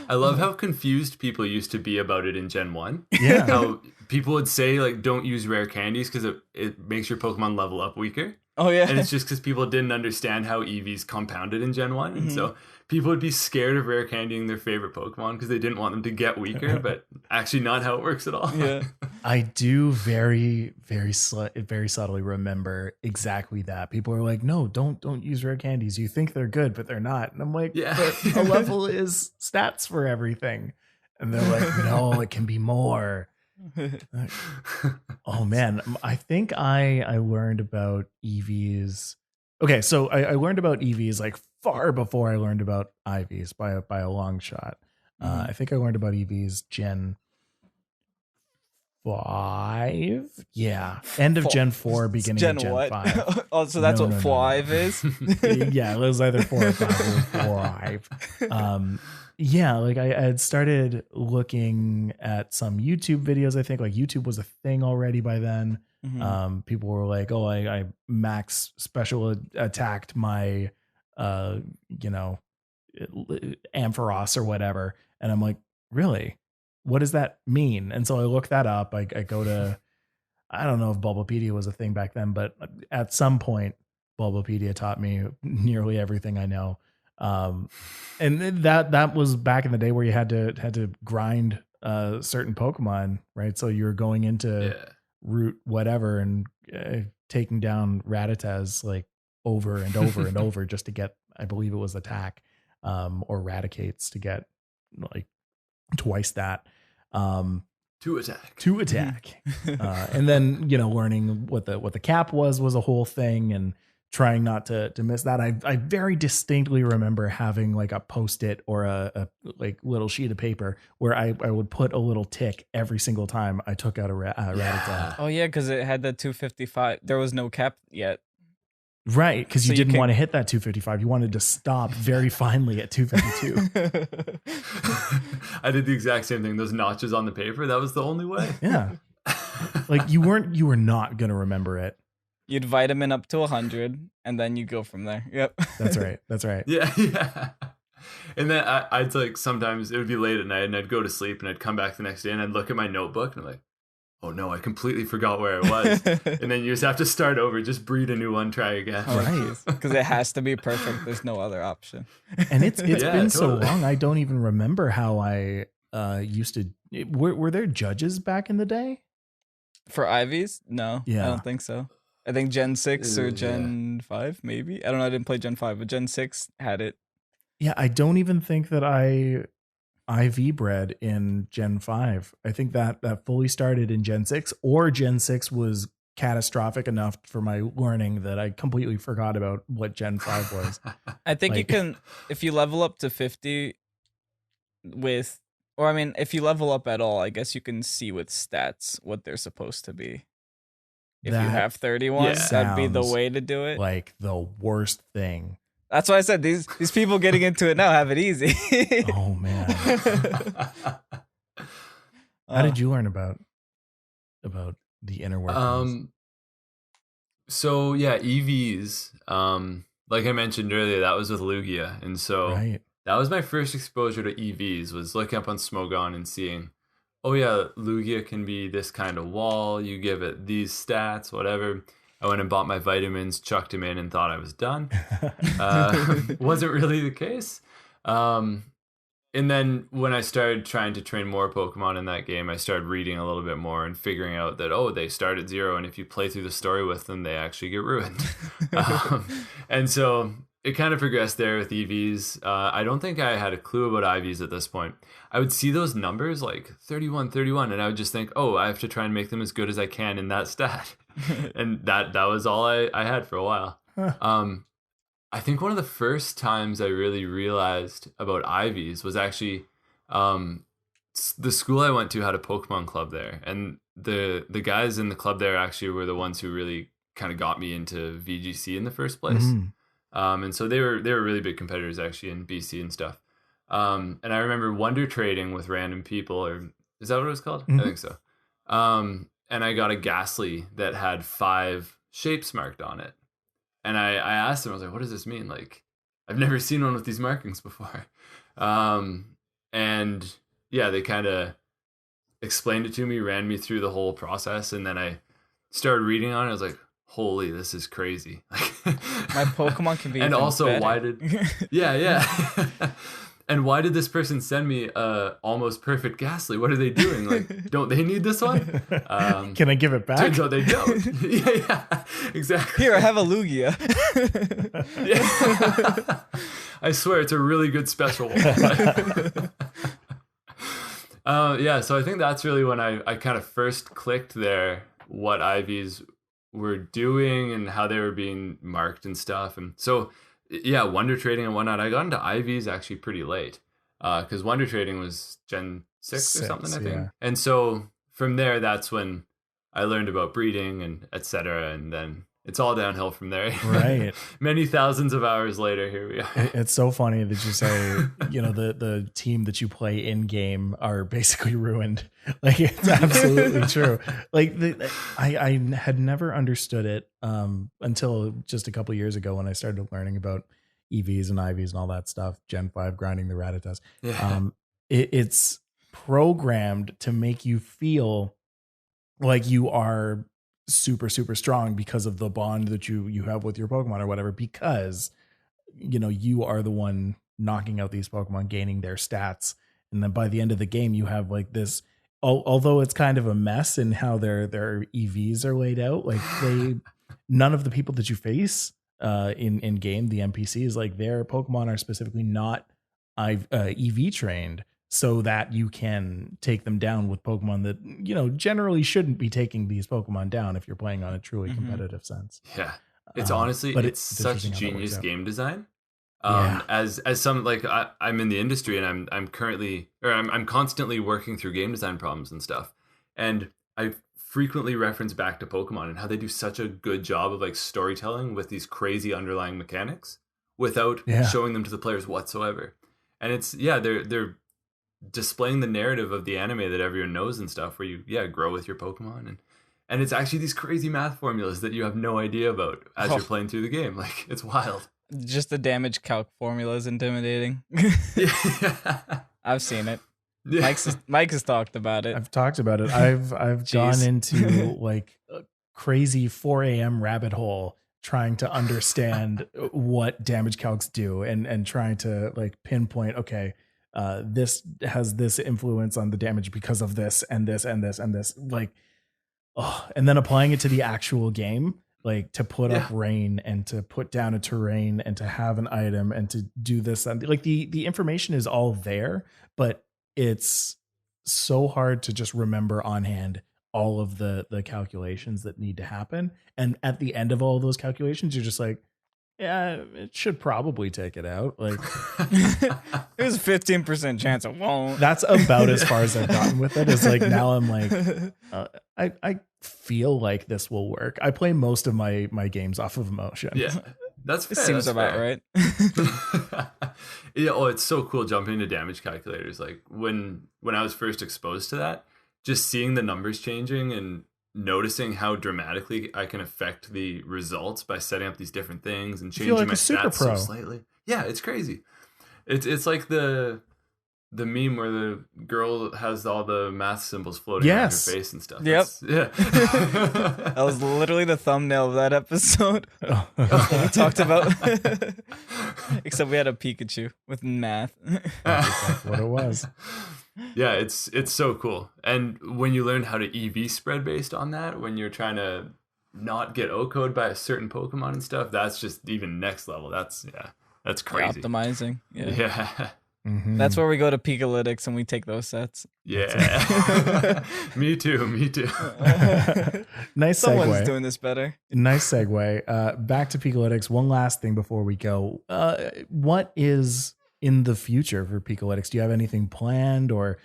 I love how confused people used to be about it in Gen 1. Yeah. How people would say, like, don't use rare candies because it makes your Pokemon level up weaker. Oh, yeah. And it's just because people didn't understand how EVs compounded in Gen 1. And so people would be scared of rare candying their favorite Pokemon because they didn't want them to get weaker, but actually not how it works at all. Yeah. I do very, very subtly remember exactly that. People are like, no, don't use rare candies. You think they're good, but they're not. And I'm like, Yeah. but a level is stats for everything. And they're like, no, it can be more. Oh man, I think I learned about EVs. Okay, so I learned about EVs like far before I learned about IVs by a long shot. I think I learned about EVs Gen 5. Yeah, end of Gen 4, beginning of Gen what? 5. Oh, so that's No, what no, 5 is? Yeah, it was either 4 or 5. It was 5. Yeah, like I had started looking at some YouTube videos. I think like YouTube was a thing already by then. People were like, oh, I max special attacked my Ampharos or whatever. And I'm like, really? What does that mean? And so I look that up. I go to, I don't know if Bulbapedia was a thing back then, but at some point, Bulbapedia taught me nearly everything I know. And that was back in the day where you had to grind certain Pokemon, right? So you're going into Route whatever and taking down Rattatas like over and over and over just to get, I believe it was Attack, or Raticates to get like twice that. To attack. And then, learning what the cap was a whole thing, and trying not to miss that. I very distinctly remember having like a Post-it or a like little sheet of paper where I would put a little tick every single time I took out a Rattata. Oh yeah, because it had the 255. There was no cap yet. Right, because you didn't want to hit that 255. You wanted to stop very finely at 252. I did the exact same thing. Those notches on the paper, that was the only way. Yeah. Like you were not going to remember it. You'd vitamin up to 100, and then you go from there. Yep. That's right. Yeah. And then I'd like, sometimes it would be late at night and I'd go to sleep and I'd come back the next day and I'd look at my notebook and I'm like, oh no, I completely forgot where I was. And then you just have to start over, just breed a new one, try again. Right. Because it has to be perfect. There's no other option. And it's been so long, I don't even remember how I used to. Were there judges back in the day? For IVs? No, Yeah. I don't think so. I think Gen 6 or Gen 5, maybe. I don't know. I didn't play Gen 5, but Gen 6 had it. Yeah, I don't even think that I IV bred in Gen 5. I think that fully started in Gen 6, or Gen 6 was catastrophic enough for my learning that I completely forgot about what Gen 5 was. I think you can, if you level up to 50 with, or I mean, if you level up at all, I guess you can see with stats what they're supposed to be. If you have 31, that'd be the way to do it. Like the worst thing. That's why I said these people getting into it now have it easy. Oh man. How did you learn about the inner workings? So yeah, EVs. Like I mentioned earlier, that was with Lugia, and so that was my first exposure to EVs. Was looking up on Smogon and seeing, oh yeah, Lugia can be this kind of wall. You give it these stats, whatever. I went and bought my vitamins, chucked them in, and thought I was done. Wasn't really the case. And then when I started trying to train more Pokemon in that game, I started reading a little bit more and figuring out that, oh, they start at 0, and if you play through the story with them, they actually get ruined. And so it kind of progressed there with EVs. I don't think I had a clue about IVs at this point. I would see those numbers like 31, 31, and I would just think, oh, I have to try and make them as good as I can in that stat. And that was all I had for a while. Huh. I think one of the first times I really realized about IVs was actually the school I went to had a Pokemon club there, and the guys in the club there actually were the ones who really kind of got me into VGC in the first place. Mm-hmm. And so they were really big competitors actually in BC and stuff. And I remember wonder trading with random people, or is that what it was called? Mm-hmm. I think so. And I got a Ghastly that had 5 shapes marked on it. And I asked them, I was like, what does this mean? Like, I've never seen one with these markings before. And yeah, they kind of explained it to me, ran me through the whole process. And then I started reading on it. I was like, holy, this is crazy. My Pokemon can be and also better. Why did and why did this person send me a almost perfect Ghastly? What are they doing? Like, don't they need this one? Can I give it back? Turns out they don't. yeah, exactly. Here, I have a Lugia. Yeah. I swear it's a really good special one. Yeah, so I think that's really when I kind of first clicked there what IVs were doing and how they were being marked and stuff. And so yeah, wonder trading and whatnot. I got into IVs actually pretty late, because wonder trading was Gen 6 or something, I think. Yeah. And so from there, that's when I learned about breeding and etc. And then it's all downhill from there. Right. Many thousands of hours later, here we are. It's so funny that you say, the team that you play in game are basically ruined. Like, it's absolutely true. Like, I had never understood it until just a couple of years ago when I started learning about, EVs and IVs and all that stuff, Gen 5 grinding the Rattatas. Yeah. It's programmed to make you feel like you are super, super strong because of the bond that you have with your Pokemon or whatever, because, you know, you are the one knocking out these Pokemon, gaining their stats. And then by the end of the game, you have like this, although it's kind of a mess in how their EVs are laid out, like none of the people that you face in game, the NPCs, like their Pokemon are specifically not EV trained, so that you can take them down with Pokemon that, you know, generally shouldn't be taking these Pokemon down if you're playing on a truly competitive sense. Yeah. It's honestly, but it's such genius game design. Yeah. As some, like, I'm in the industry, and I'm currently, or I'm constantly working through game design problems and stuff. And I frequently reference back to Pokemon and how they do such a good job of like storytelling with these crazy underlying mechanics without showing them to the players whatsoever. And it's, they're displaying the narrative of the anime that everyone knows and stuff, where you grow with your Pokemon, and it's actually these crazy math formulas that you have no idea about as you're playing through the game. Like, it's wild. Just the damage calc formula is intimidating. I've seen it. Yeah. Mike has talked about it. I've talked about it. I've gone into like a crazy 4 a.m. rabbit hole trying to understand what damage calcs do, and trying to like pinpoint, okay, this has this influence on the damage because of this and this and this and this, like, and then applying it to the actual game, like to put up rain and to put down a terrain and to have an item and to do this, and like the information is all there, but it's so hard to just remember on hand all of the calculations that need to happen. And at the end of all of those calculations, you're just like, yeah, it should probably take it out. Like, there's a 15% chance it won't. That's about as far as I've gotten with it. It's like, now I'm like, I feel like this will work. I play most of my games off of emotion. Yeah, that's fair. It seems that's about fair. right. Yeah. Oh, it's so cool jumping into damage calculators. Like when I was first exposed to that, just seeing the numbers changing and noticing how dramatically I can affect the results by setting up these different things and changing like my stats so pro. slightly. Yeah, it's crazy. It's like the meme where the girl has all the math symbols floating around her face and stuff. Yep. Yeah. That was literally the thumbnail of that episode. We talked about. Except we had a Pikachu with math. That's exactly what it was. Yeah, it's so cool. And when you learn how to EV spread based on that, when you're trying to not get O-code by a certain Pokemon and stuff, that's just even next level. That's crazy. Optimizing. Yeah. Mm-hmm. That's where we go to Pikalytics and we take those sets. Yeah. Me too. Nice segue. Someone's doing this better. Nice segue. Back to Pikalytics. One last thing before we go. What is in the future for Pikalytics? Do you have anything planned, or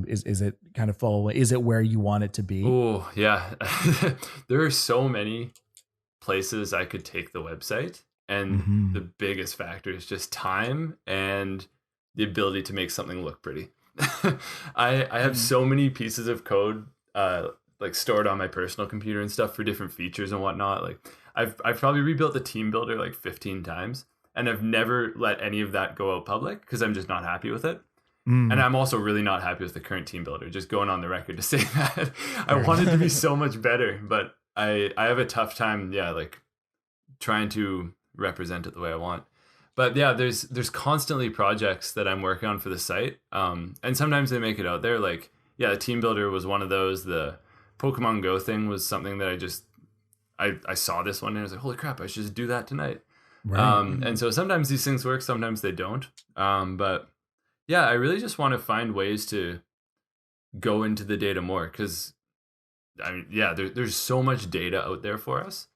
is it kind of following? Is it where you want it to be? Oh, yeah. There are so many places I could take the website, and the biggest factor is just time and the ability to make something look pretty. I have so many pieces of code like stored on my personal computer and stuff for different features and whatnot. Like I've probably rebuilt the team builder like 15 times, and I've never let any of that go out public because I'm just not happy with it. And I'm also really not happy with the current team builder, just going on the record to say that. I want it to be so much better, but I have a tough time, like trying to represent it the way I want. But yeah, there's constantly projects that I'm working on for the site. And sometimes they make it out there. Like, the team builder was one of those. The Pokemon Go thing was something that I saw this one and I was like, holy crap, I should just do that tonight. Right. And so sometimes these things work, sometimes they don't. But yeah, I really just want to find ways to go into the data more, because I mean, there's so much data out there for us,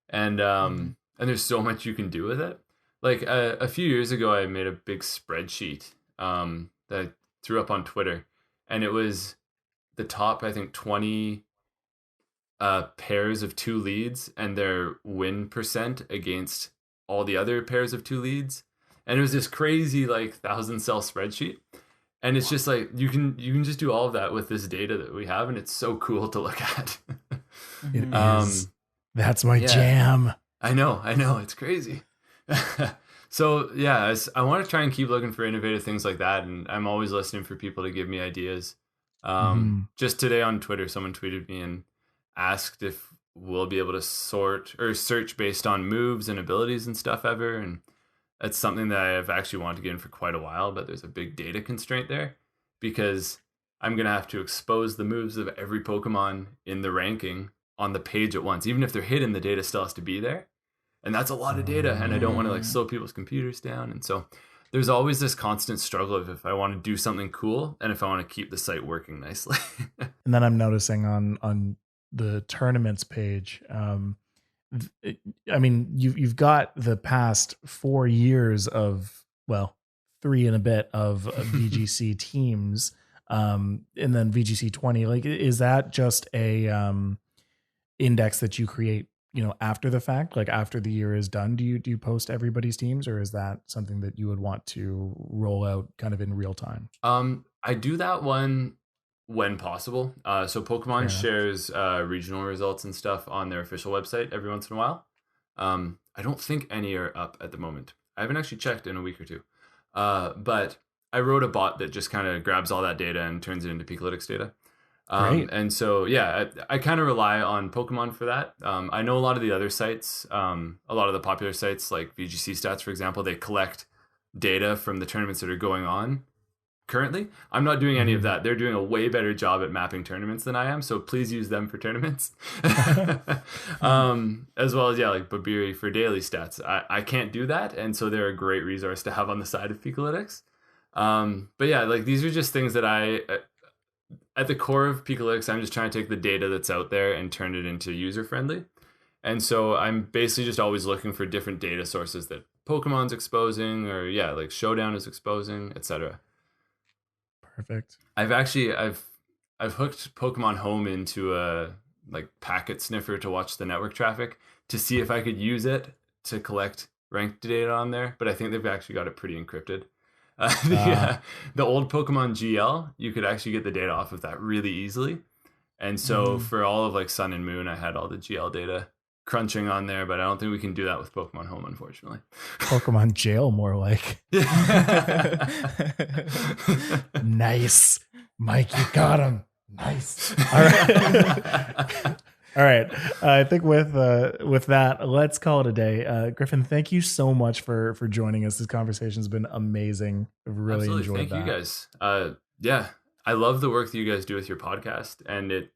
and there's so much you can do with it. Like a few years ago, I made a big spreadsheet that I threw up on Twitter, and it was the top, I think, 20 pairs of 2 leads and their win percent against all the other pairs of 2 leads. And it was this crazy, like, 1,000-cell spreadsheet. And it's just like, you can just do all of that with this data that we have, and it's so cool to look at. It is. That's my jam. I know. It's crazy. So yeah, I want to try and keep looking for innovative things like that, and I'm always listening for people to give me ideas. Just today on Twitter, someone tweeted me and asked if we'll be able to sort or search based on moves and abilities and stuff ever, and that's something that I've actually wanted to get in for quite a while, but there's a big data constraint there because I'm gonna have to expose the moves of every Pokemon in the ranking on the page at once, even if they're hidden. The data still has to be there. And that's a lot of data, and I don't want to like slow people's computers down. And so there's always this constant struggle of if I want to do something cool and if I want to keep the site working nicely. And then I'm noticing on the tournaments page, I mean, you've got the past 4 years of, well, 3 and a bit of VGC teams, and then VGC 20. Like, is that just a index that you create, after the fact, like after the year is done? Do you post everybody's teams, or is that something that you would want to roll out kind of in real time? I do that one when possible. So Pokemon shares regional results and stuff on their official website every once in a while. I don't think any are up at the moment. I haven't actually checked in a week or two. But I wrote a bot that just kind of grabs all that data and turns it into Pikalytics data. And so, yeah, I kind of rely on Pokemon for that. I know a lot of the other sites, a lot of the popular sites like VGC Stats, for example, they collect data from the tournaments that are going on currently. I'm not doing any of that. They're doing a way better job at mapping tournaments than I am. So please use them for tournaments. As well as, yeah, like Babiri for daily stats. I can't do that. And so they're a great resource to have on the side of Pikalytics. But yeah, like these are just things that at the core of Pikalytics, I'm just trying to take the data that's out there and turn it into user-friendly. And so I'm basically just always looking for different data sources that Pokemon's exposing, or yeah, like Showdown is exposing, etc. Perfect. I've hooked Pokemon Home into a like packet sniffer to watch the network traffic to see if I could use it to collect ranked data on there, but I think they've actually got it pretty encrypted. The old Pokemon GL, you could actually get the data off of that really easily. And so for all of like Sun and Moon, I had all the GL data crunching on there, but I don't think we can do that with Pokemon Home, unfortunately. Pokemon Jail, more like. Nice. Mike, you got him. Nice. All right. All right. I think with that, let's call it a day. Griffin, thank you so much for joining us. This conversation has been amazing. I've really enjoyed that. Thank you guys. Yeah, I love the work that you guys do with your podcast, and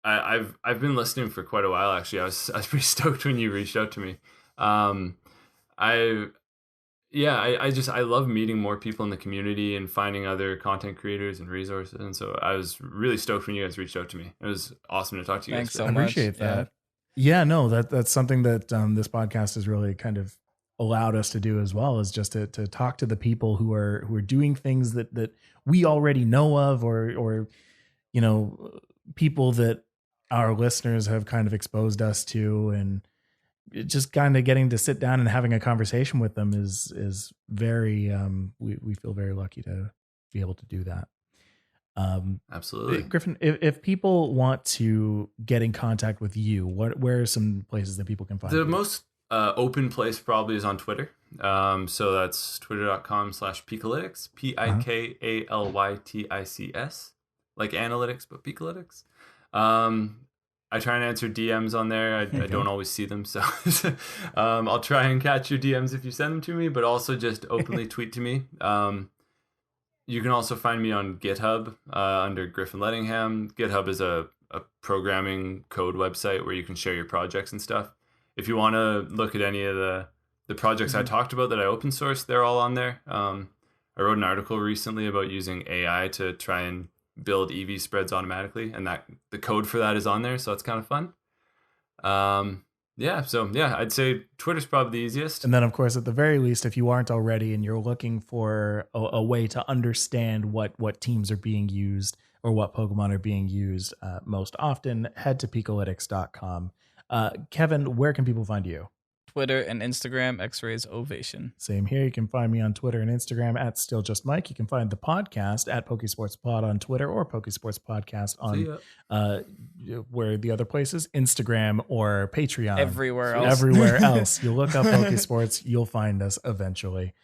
I've been listening for quite a while. Actually, I was pretty stoked when you reached out to me. I love meeting more people in the community and finding other content creators and resources. And so I was really stoked when you guys reached out to me. It was awesome to talk to you Thanks guys. so I appreciate that. Yeah, no, that's something that this podcast has really kind of allowed us to do as well, is just to talk to the people who are doing things that we already know of, or people that our listeners have kind of exposed us to, and just kind of getting to sit down and having a conversation with them is very we feel very lucky to be able to do that. Absolutely. Griffin, if people want to get in contact with you, where are some places that people can find you? The most open place probably is on Twitter. So that's twitter.com/Pikalytics, Pikalytics, like analytics, but Pikalytics. I try and answer DMs on there. I don't always see them, so I'll try and catch your DMs if you send them to me, but also just openly tweet to me. You can also find me on GitHub under Griffin Ledingham. GitHub is a programming code website where you can share your projects and stuff. If you want to look at any of the projects I talked about that I open source, they're all on there. I wrote an article recently about using AI to try and build EV spreads automatically, and that the code for that is on there, so it's kind of fun. I'd say Twitter's probably the easiest. And then, of course, at the very least, if you aren't already and you're looking for a way to understand what teams are being used or what Pokemon are being used most often, head to Pikalytics.com. Kevin, where can people find you? Twitter and Instagram, X-Rays Ovation. Same here. You can find me on Twitter and Instagram at StillJustMike. You can find the podcast at Pokesports Pod on Twitter or Pokesports Podcast on where the other places, Instagram or Patreon. Everywhere else. Everywhere else. You look up Pokesports, you'll find us eventually.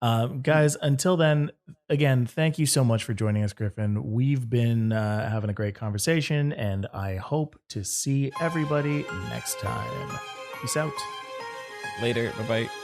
Guys, until then, again, thank you so much for joining us, Griffin. We've been having a great conversation, and I hope to see everybody next time. Peace out. Later. Bye-bye.